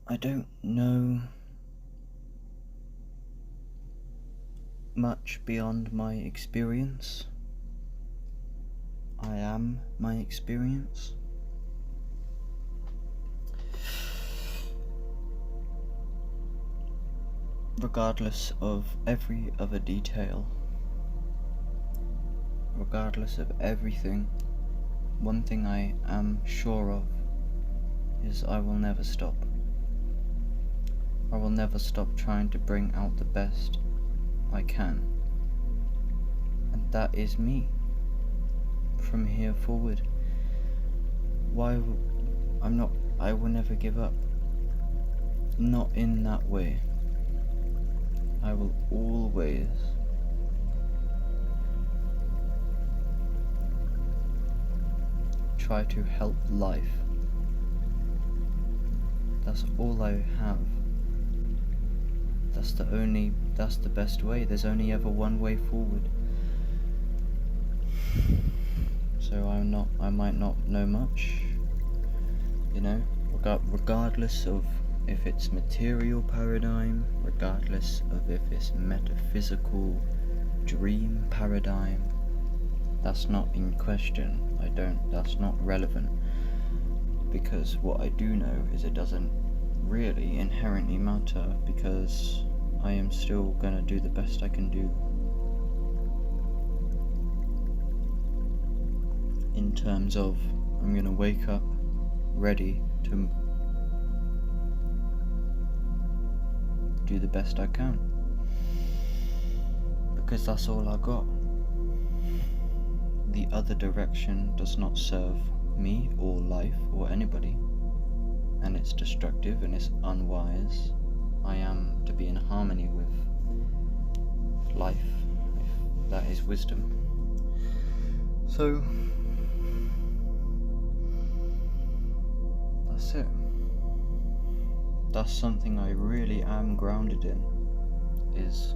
I don't know much beyond my experience. I am my experience. Regardless of every other detail, regardless of everything, one thing I am sure of is I will never stop. I will never stop trying to bring out the best I can. And that is me. From here forward. I will never give up. Not in that way. I will always try to help life. That's all I have. That's the best way. There's only ever one way forward. So I might not know much, regardless of if it's material paradigm, regardless of if it's metaphysical dream paradigm. That's not in question. That's not relevant, because what I do know is it doesn't really inherently matter, because I am still gonna do the best I can do in terms of I'm gonna wake up ready to do the best I can, because that's all I got. The other direction does not serve me or life or anybody, and it's destructive and it's unwise. I am to be in harmony with life, if that is wisdom. So that's it. That's something I really am grounded in, is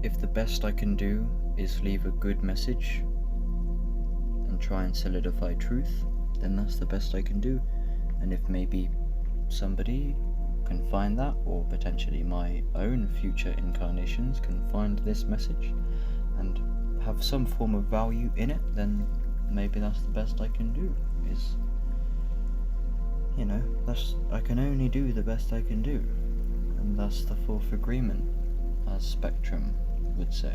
if the best I can do is leave a good message and try and solidify truth, then that's the best I can do. And if maybe somebody can find that, or potentially my own future incarnations can find this message and have some form of value in it, then maybe that's the best I can do. Is, I can only do the best I can do, and that's the fourth agreement, as Spectrum would say.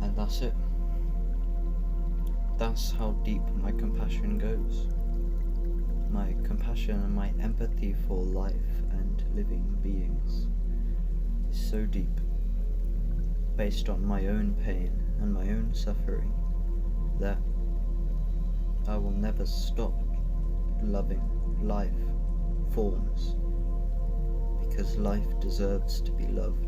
And that's it. That's how deep my compassion goes. My compassion and my empathy for life and living beings is so deep, based on my own pain and my own suffering, that I will never stop loving life forms, because life deserves to be loved.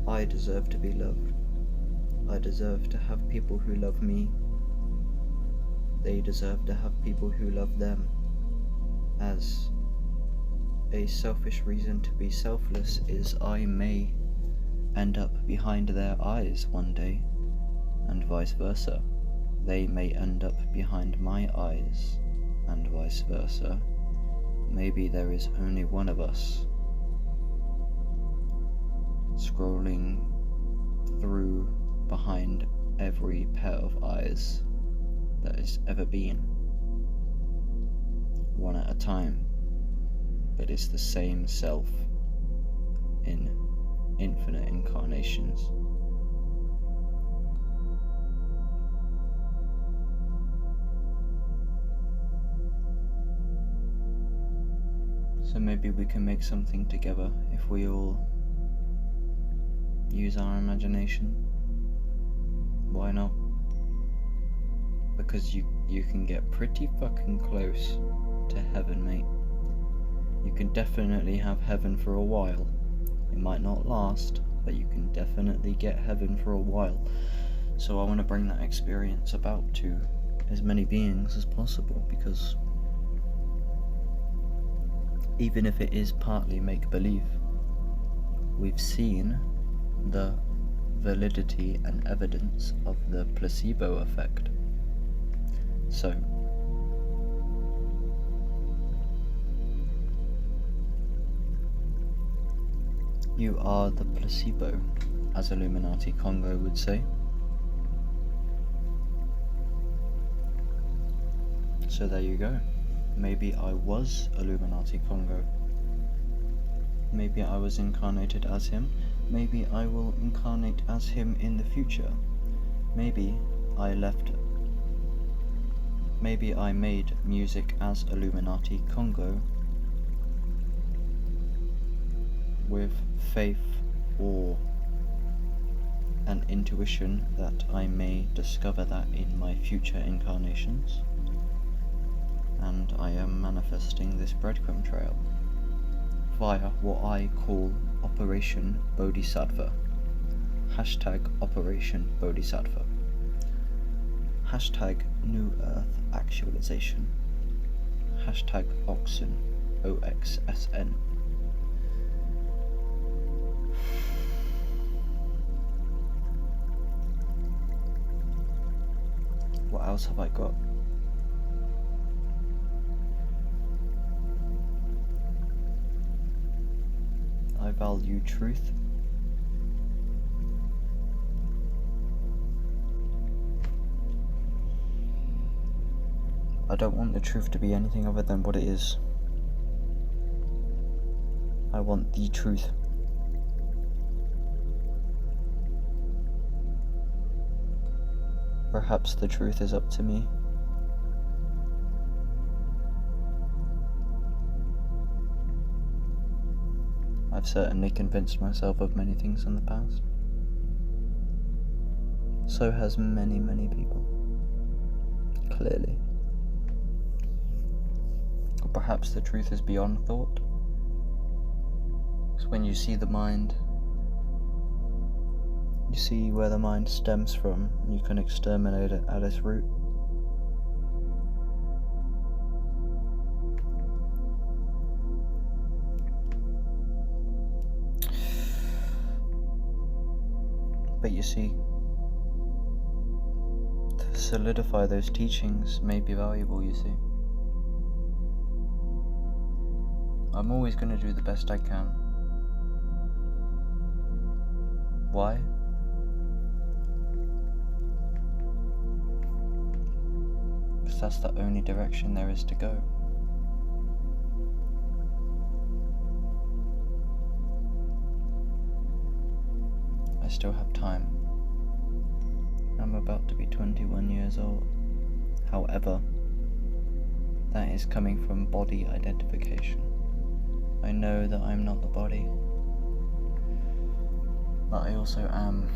I deserve to be loved. I deserve to have people who love me. They deserve to have people who love them. As a selfish reason to be selfless is I may end up behind their eyes one day, and vice versa. They may end up behind my eyes, and vice versa. Maybe there is only one of us scrolling through behind every pair of eyes that has ever been, one at a time, but it's the same self in infinite incarnations. So maybe we can make something together if we all use our imagination. Why not? Because you can get pretty fucking close to heaven, mate. You can definitely have heaven for a while. It might not last, but you can definitely get heaven for a while. So I want to bring that experience about to as many beings as possible, because even if it is partly make-believe. We've seen the validity and evidence of the placebo effect. So, you are the placebo, as Illuminati Congo would say. So there you go. Maybe I was Illuminati Congo. Maybe I was incarnated as him. Maybe I will incarnate as him in the future. Maybe I made music as Illuminati Congo with faith or an intuition that I may discover that in my future incarnations. And I am manifesting this breadcrumb trail via what I call Operation Bodhisattva. Hashtag Operation Bodhisattva. Hashtag New Earth Actualization. Hashtag Oxen, OXSN. What else have I got? I value truth. I don't want the truth to be anything other than what it is. I want the truth. Perhaps the truth is up to me. I've certainly convinced myself of many things in the past. So has many, many people. Clearly. Or perhaps the truth is beyond thought. Because when you see the mind, you see where the mind stems from, and you can exterminate it at its root. But you see, to solidify those teachings may be valuable, you see. I'm always going to do the best I can. Why? Because that's the only direction there is to go. I still have time. I'm about to be 21 years old. However, that is coming from body identification. I know that I'm not the body, but I also am.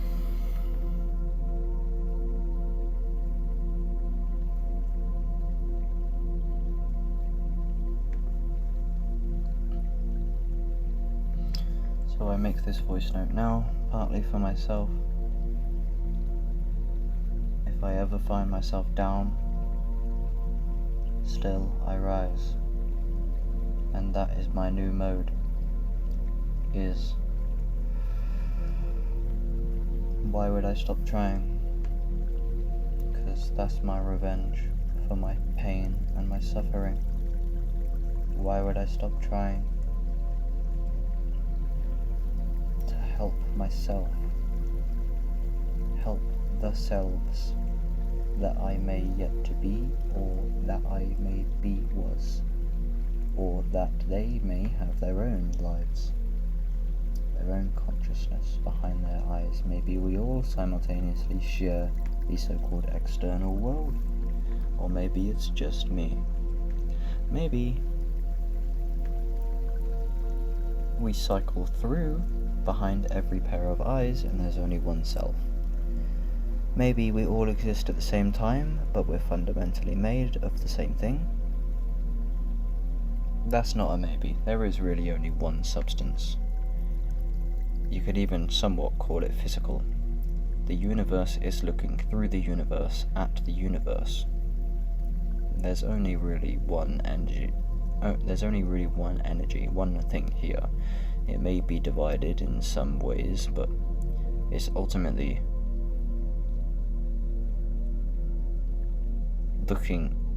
So I make this voice note now, partly for myself. If I ever find myself down, still I rise. And that is my new mode, is why would I stop trying? Because that's my revenge for my pain and my suffering. Why would I stop trying? To help myself, help the selves that I may yet to be, or that I may be was, or that they may have their own lives, their own consciousness behind their eyes. Maybe we all simultaneously share the so-called external world, or maybe it's just me. Maybe we cycle through behind every pair of eyes and there's only one self. Maybe we all exist at the same time, but we're fundamentally made of the same thing. That's not a maybe. There is really only one substance. You could even somewhat call it physical. The universe is looking through the universe at the universe. There's only really one there's only really one energy, one thing here. It may be divided in some ways, but it's ultimately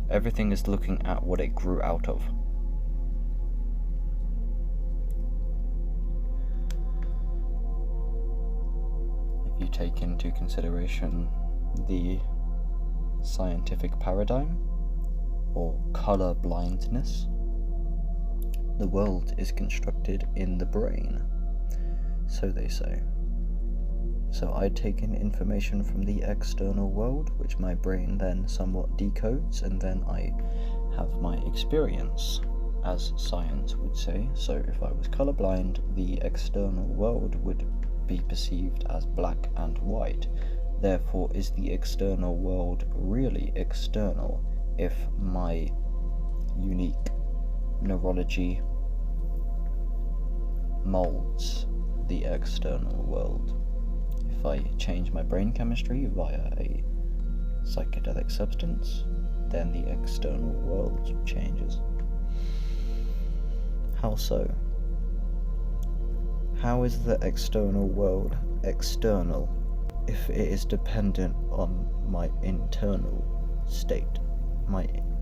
everything is looking at what it grew out of. If you take into consideration the scientific paradigm, or colour blindness, the world is constructed in the brain, so they say. So I take in information from the external world, which my brain then somewhat decodes, and then I have my experience, as science would say. So if I was colourblind, the external world would be perceived as black and white. Therefore, is the external world really external if my unique neurology molds the external world? If I change my brain chemistry via a psychedelic substance, then the external world changes. How so? How is the external world external if it is dependent on my internal state?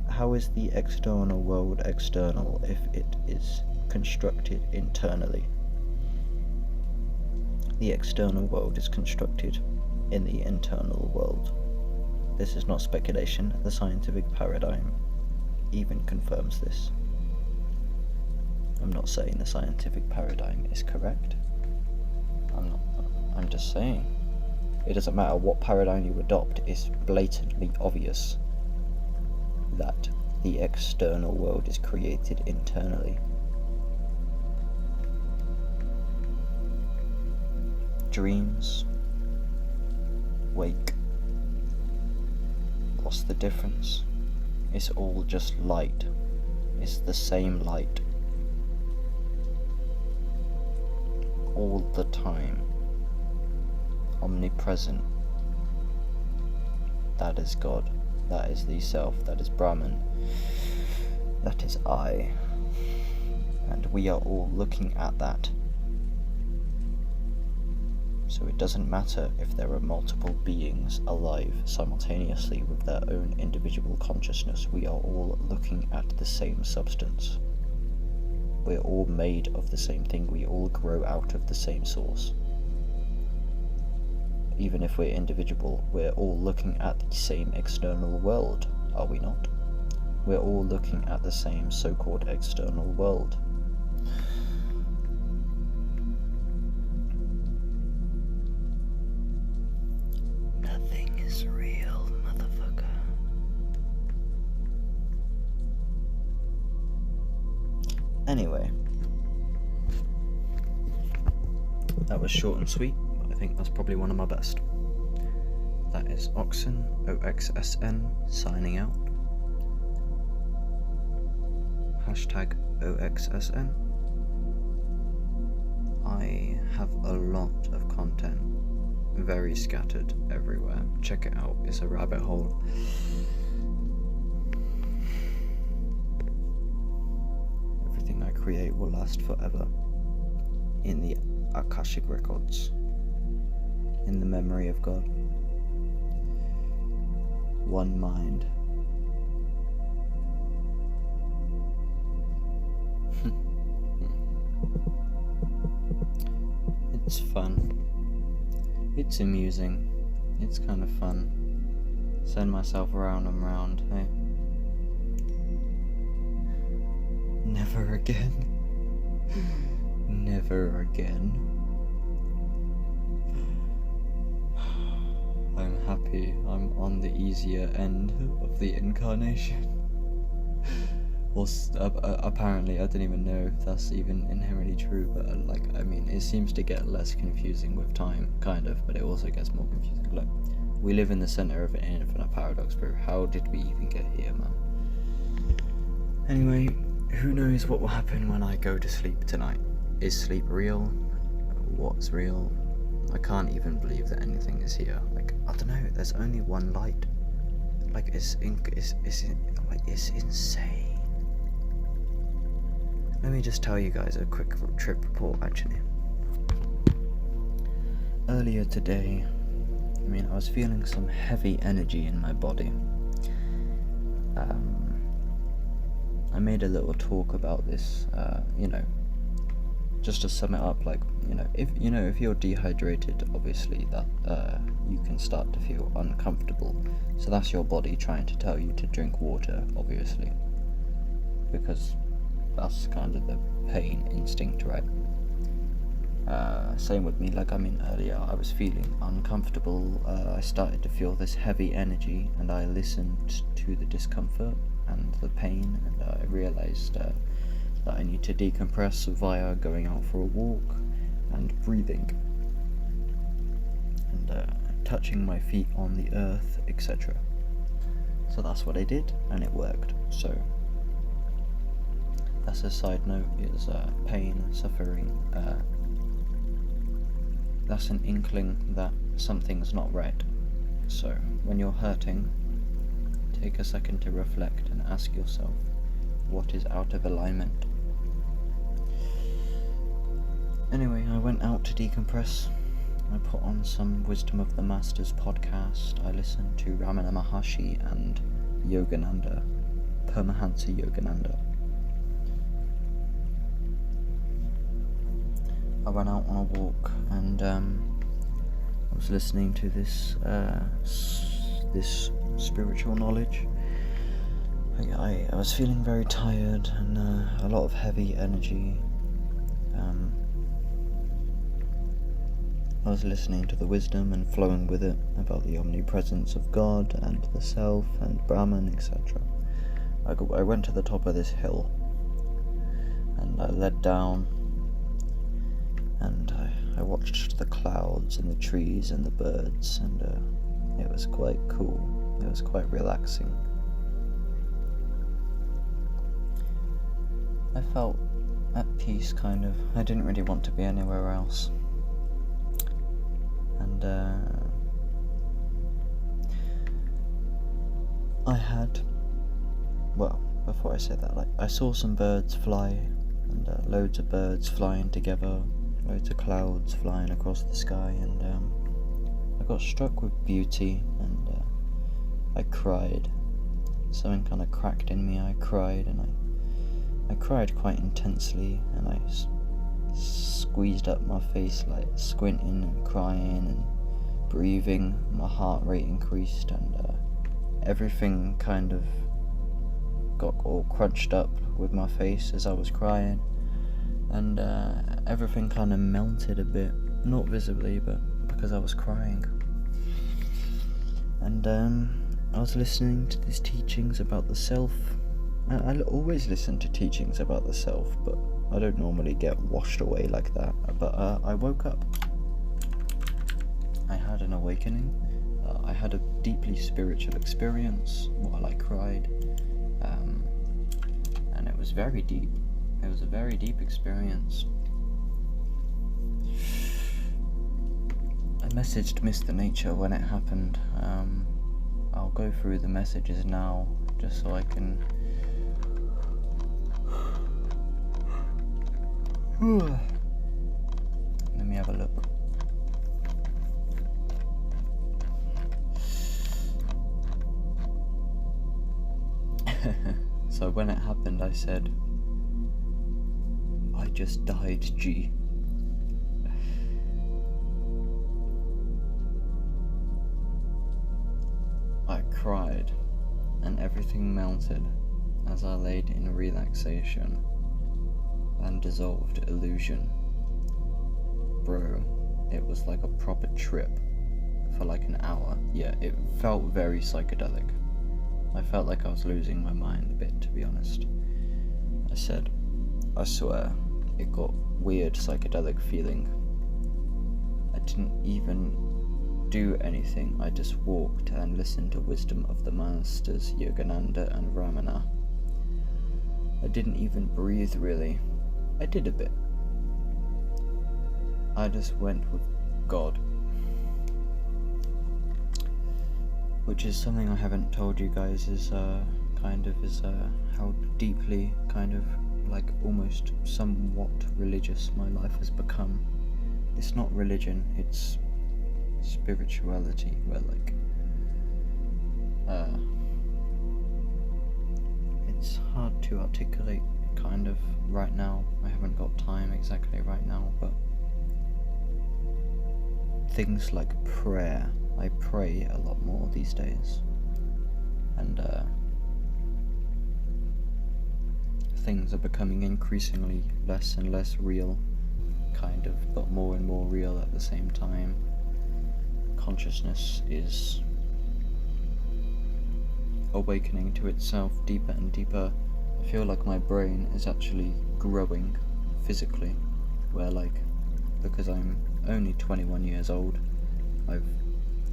How is the external world external if it is constructed internally? The external world is constructed in the internal world. This is not speculation. The scientific paradigm even confirms this. I'm not saying the scientific paradigm is correct. I'm just saying it doesn't matter what paradigm you adopt, it's blatantly obvious that the external world is created internally. Dreams, wake, what's the difference? It's all just light. It's the same light. All the time. Omnipresent. That is God. That is the Self. That is Brahman. That is I. And we are all looking at that. So it doesn't matter if there are multiple beings alive simultaneously with their own individual consciousness. We are all looking at the same substance. We're all made of the same thing. We all grow out of the same source. Even if we're individual, we're all looking at the same external world, are we not? We're all looking at the same so-called external world. Nothing is real, motherfucker. Anyway, that was short and sweet. I think that's probably one of my best. That is OXSN signing out. Hashtag OXSN. I have a lot of content, very scattered everywhere. Check it out, it's a rabbit hole. Everything I create will last forever in the Akashic Records. In the memory of God. One mind. It's fun. It's amusing. It's kind of fun. Send myself round and round, hey? Never again. Never again. I'm happy I'm on the easier end of the incarnation. Or apparently, I don't even know if that's even inherently true, but it seems to get less confusing with time, kind of, but it also gets more confusing. Look, we live in the center of an infinite paradox, bro. How did we even get here, man? Anyway, who knows what will happen when I go to sleep tonight? Is sleep real? What's real? I can't even believe that anything is here. I don't know. There's only one light. It's insane. Let me just tell you guys a quick trip report, actually. Earlier today, I was feeling some heavy energy in my body. I made a little talk about this, just to sum it up, if you're dehydrated, obviously that you can start to feel uncomfortable. So that's your body trying to tell you to drink water, obviously, because that's kind of the pain instinct, right? Same with me, earlier I was feeling uncomfortable. I started to feel this heavy energy, and I listened to the discomfort and the pain, and I realized that I need to decompress via going out for a walk and breathing and touching my feet on the earth, etc. So that's what I did, and it worked. So that's a side note, is pain and suffering. That's an inkling that something's not right. So when you're hurting, take a second to reflect and ask yourself, what is out of alignment? Anyway, I went out to decompress. I put on some Wisdom of the Masters podcast. I listened to Ramana Maharshi and Yogananda, Paramahansa Yogananda. I went out on a walk, and I was listening to this spiritual knowledge. I was feeling very tired and a lot of heavy energy. I was listening to the wisdom and flowing with it about the omnipresence of God and the self and Brahman, etc. I went to the top of this hill, and I led down, and I watched the clouds and the trees and the birds, and it was quite cool. It was quite relaxing. I felt at peace, kind of. I didn't really want to be anywhere else. And before I say that, I saw some birds fly, and loads of birds flying together, loads of clouds flying across the sky, and I got struck with beauty, and I cried. Something kind of cracked in me. I cried, and I cried quite intensely, and I squeezed up my face, squinting and crying and breathing. My heart rate increased, and everything kind of got all crunched up with my face as I was crying, and everything kind of melted a bit, not visibly, but because I was crying. And I was listening to these teachings about the self. I always listen to teachings about the self, but I don't normally get washed away like that. But I woke up. I had an awakening. I had a deeply spiritual experience while I cried, and it was very deep. It was a very deep experience. I messaged Mr. Nature when it happened. I'll go through the messages now, just so I can... Let me have a look. So when it happened, I said, I just died, G. I cried, and everything melted as I laid in relaxation and dissolved illusion. Bro, it was like a proper trip for like an hour. Yeah, it felt very psychedelic. I felt like I was losing my mind a bit, to be honest. I said, I swear, it got weird psychedelic feeling. I didn't even do anything. I just walked and listened to Wisdom of the Masters, Yogananda and Ramana. I didn't even breathe, really. I did a bit. I just went with God. Which is something I haven't told you guys, is how deeply kind of like almost somewhat religious my life has become. It's not religion, it's spirituality, where like it's hard to articulate kind of right now. I haven't got time exactly right now, but things like prayer. I pray a lot more these days, and things are becoming increasingly less and less real, kind of, but more and more real at the same time. Consciousness is awakening to itself deeper and deeper. I feel like my brain is actually growing physically, where like, because I'm only 21 years old, I've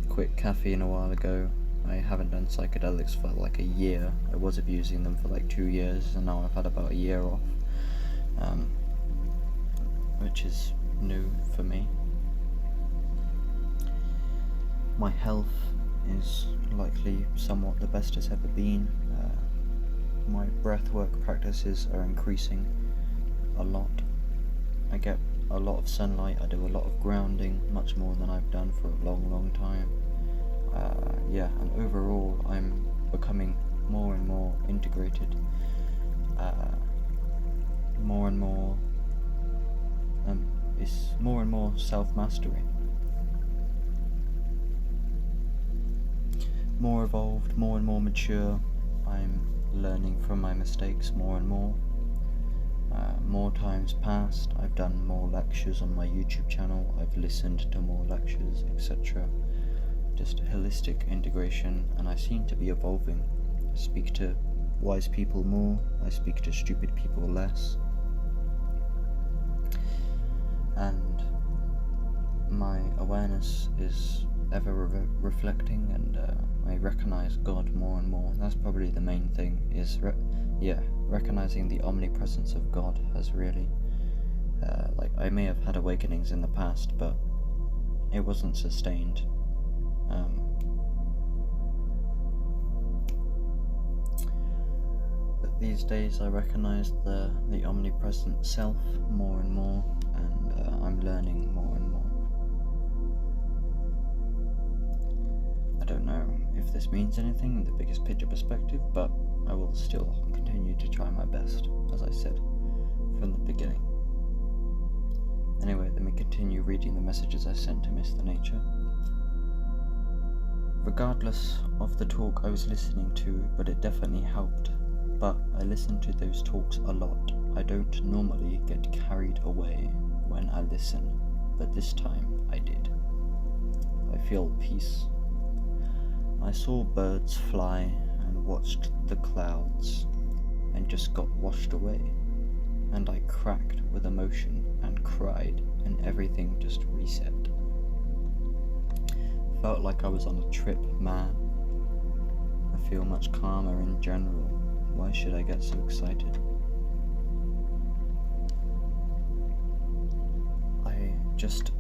quit caffeine a while ago, I haven't done psychedelics for like a year. I was abusing them for like 2 years, and now I've had about a year off, which is new for me. My health is likely somewhat the best it's ever been. My breathwork practices are increasing a lot. I get a lot of sunlight, I do a lot of grounding, much more than I've done for a long time. And overall I'm becoming more and more integrated, it's more and more self-mastery. More evolved, more and more mature. I'm learning from my mistakes more and more. More times passed, I've done more lectures on my YouTube channel, I've listened to more lectures, etc. Just holistic integration, and I seem to be evolving. I speak to wise people more, I speak to stupid people less. And my awareness is ever reflecting, and I recognize God more and more. That's probably the main thing, is recognizing the omnipresence of God has really, like, I may have had awakenings in the past, but it wasn't sustained. But these days I recognize the omnipresent self more and more, and I'm learning more and more. I don't know if this means anything in the biggest picture perspective, but I will still continue to try my best, as I said from the beginning. Anyway, let me continue reading the messages I sent to Mr. Nature. Regardless of the talk I was listening to, but it definitely helped. But I listen to those talks a lot. I don't normally get carried away when I listen, but this time I did. I feel peace. I saw birds fly and watched the clouds and just got washed away, and I cracked with emotion and cried, and everything just reset. Felt like I was on a trip, man. I feel much calmer in general. Why should I get so excited? I just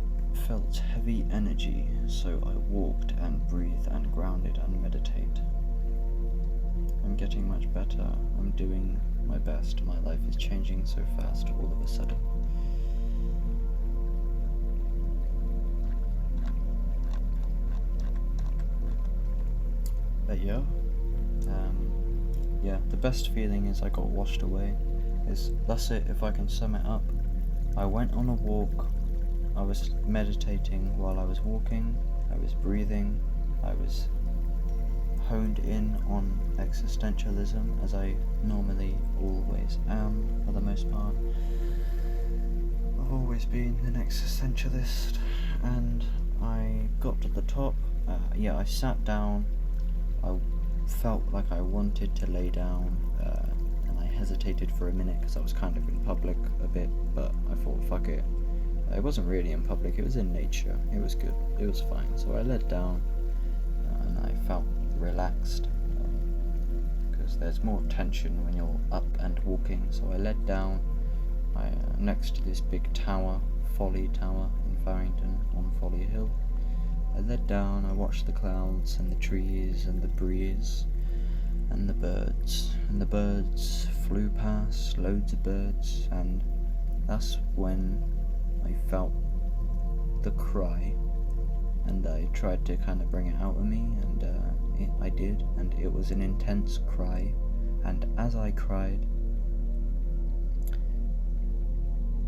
felt heavy energy, so I walked and breathed and grounded and meditate. I'm getting much better. I'm doing my best. My life is changing so fast all of a sudden. But the best feeling is I got washed away. That's it, if I can sum it up. I went on a walk, I was meditating while I was walking, I was breathing, I was honed in on existentialism, as I normally always am, for the most part. I've always been an existentialist, and I got to the top. I sat down. I felt like I wanted to lay down, and I hesitated for a minute because I was kind of in public a bit, but I thought, fuck it. It wasn't really in public, it was in nature. It was good, it was fine. So I laid down, and I felt relaxed, because there's more tension when you're up and walking. So I laid down next to this big tower, Folly Tower in Farrington on Folly Hill. I laid down, I watched the clouds and the trees and the breeze, and the birds flew past, loads of birds, and that's when I felt the cry, and I tried to kind of bring it out of me, and I did, and it was an intense cry, and as I cried,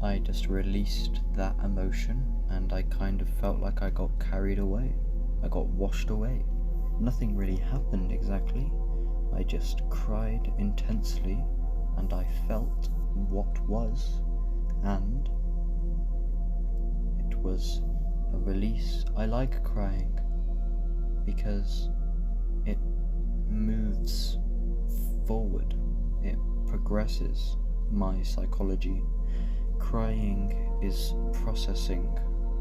I just released that emotion, and I kind of felt like I got carried away. I got washed away. Nothing really happened exactly. I just cried intensely, and I felt what was, and it was a release. I like crying because it moves forward. It progresses my psychology. Crying is processing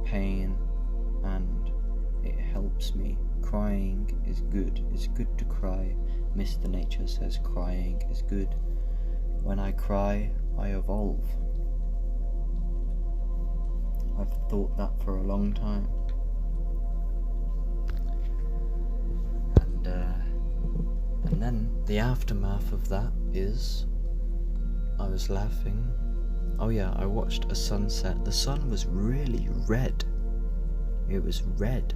pain, and it helps me. Crying is good. It's good to cry. Mr. Nature says crying is good. When I cry, I evolve. I've thought that for a long time. And then the aftermath of that is I was laughing. Oh yeah, I watched a sunset. The sun was really red. It was red.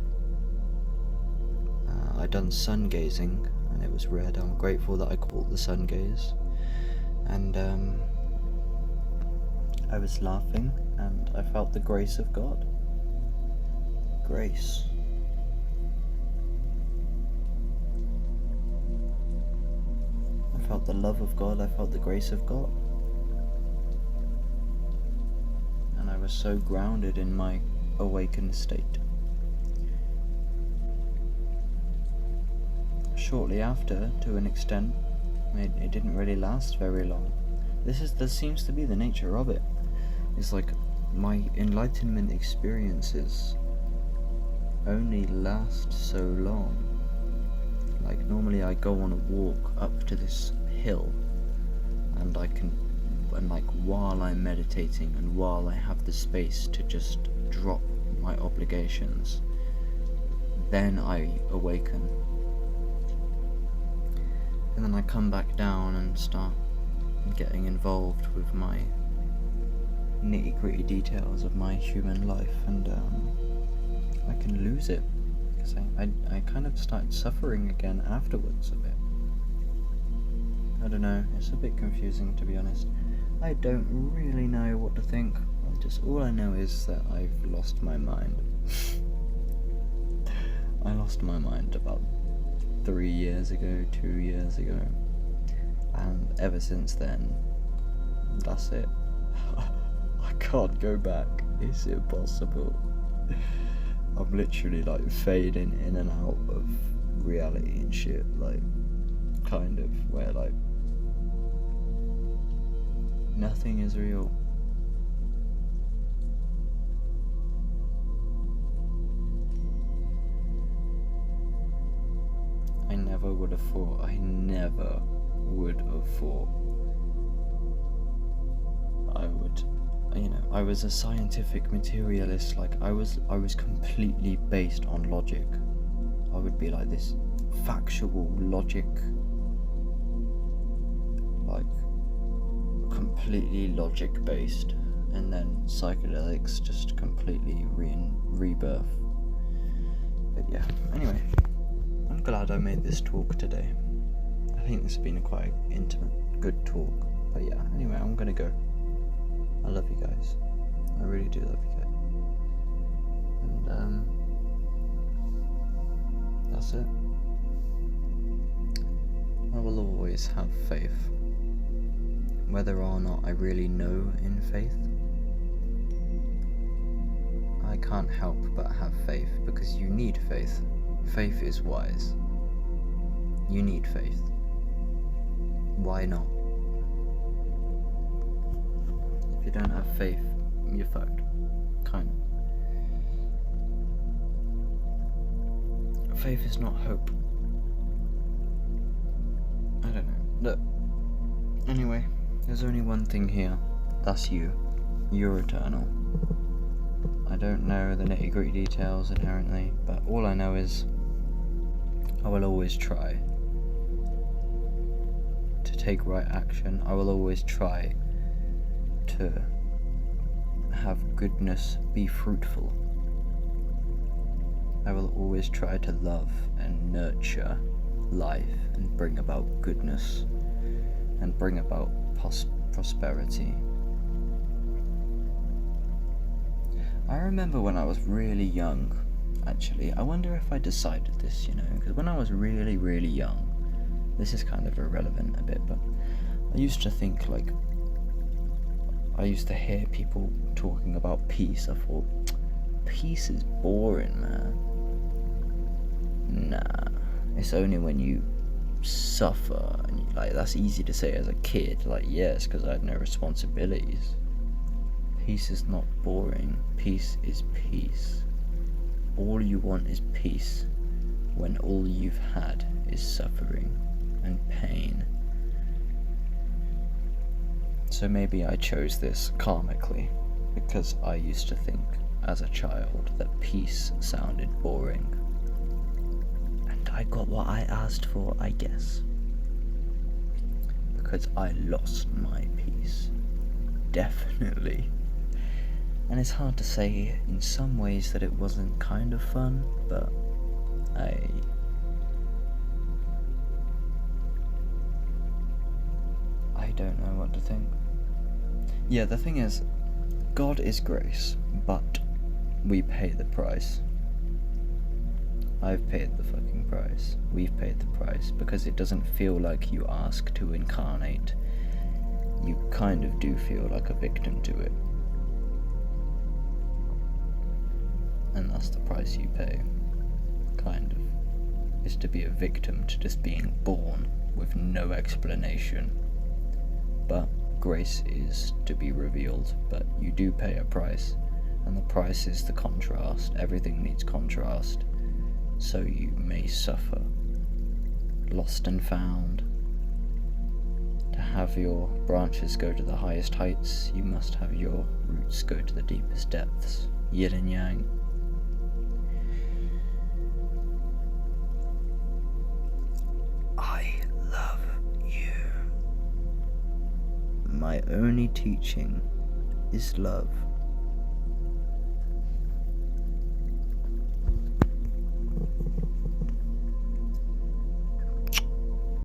I'd done sun gazing and it was red. I'm grateful that I caught the sun gaze. And I was laughing and I felt the grace of God. Grace. I felt the love of God. I felt the grace of God. And I was so grounded in my awakened state. Shortly after, to an extent, it didn't really last very long. This seems to be the nature of it. It's like my enlightenment experiences only last so long. Like normally I go on a walk up to this hill, and while I'm meditating and while I have the space to just drop my obligations, then I awaken. And then I come back down and start getting involved with my nitty-gritty details of my human life, and I can lose it because I kind of start suffering again afterwards a bit. I don't know, it's a bit confusing, to be honest. I don't really know what to think. All I know is that I've lost my mind. I lost my mind about 3 years ago, 2 years ago, and ever since then, that's it. I can't go back. It's impossible. I'm literally like fading in and out of reality and shit, like kind of where like nothing is real. I never would have thought I would, I was a scientific materialist. Like I was completely based on logic. I would be like this factual logic, like completely logic based, and then psychedelics just completely rebirth. But yeah, anyway, I'm glad I made this talk today. I think this has been a quite intimate, good talk. But yeah, anyway, I'm gonna go. I love you guys. I really do love you guys. And that's it. I will always have faith. Whether or not I really know in faith, I can't help but have faith, because you need faith. Faith is wise. You need faith. Why not? If you don't have faith, you're fucked. Kind of. Faith is not hope. I don't know. Look. Anyway, there's only one thing here. That's you. You're eternal. I don't know the nitty-gritty details inherently, but all I know is I will always try. take right action. I will always try to have goodness be fruitful. I will always try to love and nurture life and bring about goodness and bring about prosperity. I remember when I was really young, actually, I wonder if I decided this, because when I was really, really young, this is kind of irrelevant a bit, but I used to think, I used to hear people talking about peace. I thought, peace is boring, man. Nah, it's only when you suffer, and that's easy to say as a kid, yes, because I had no responsibilities. Peace is not boring. Peace is peace. All you want is peace when all you've had is suffering and pain. So maybe I chose this karmically because I used to think as a child that peace sounded boring. And I got what I asked for, I guess. Because I lost my peace. Definitely. And it's hard to say in some ways that it wasn't kind of fun, but I don't know what to think. Yeah, the thing is, God is grace, but we pay the price. I've paid the fucking price. We've paid the price, because it doesn't feel like you ask to incarnate. You kind of do feel like a victim to it. And that's the price you pay, kind of, is to be a victim to just being born with no explanation. But grace is to be revealed, but you do pay a price, and the price is the contrast. Everything needs contrast, so you may suffer. Lost and found. To have your branches go to the highest heights, you must have your roots go to the deepest depths. Yin and yang. I love you. My only teaching is love.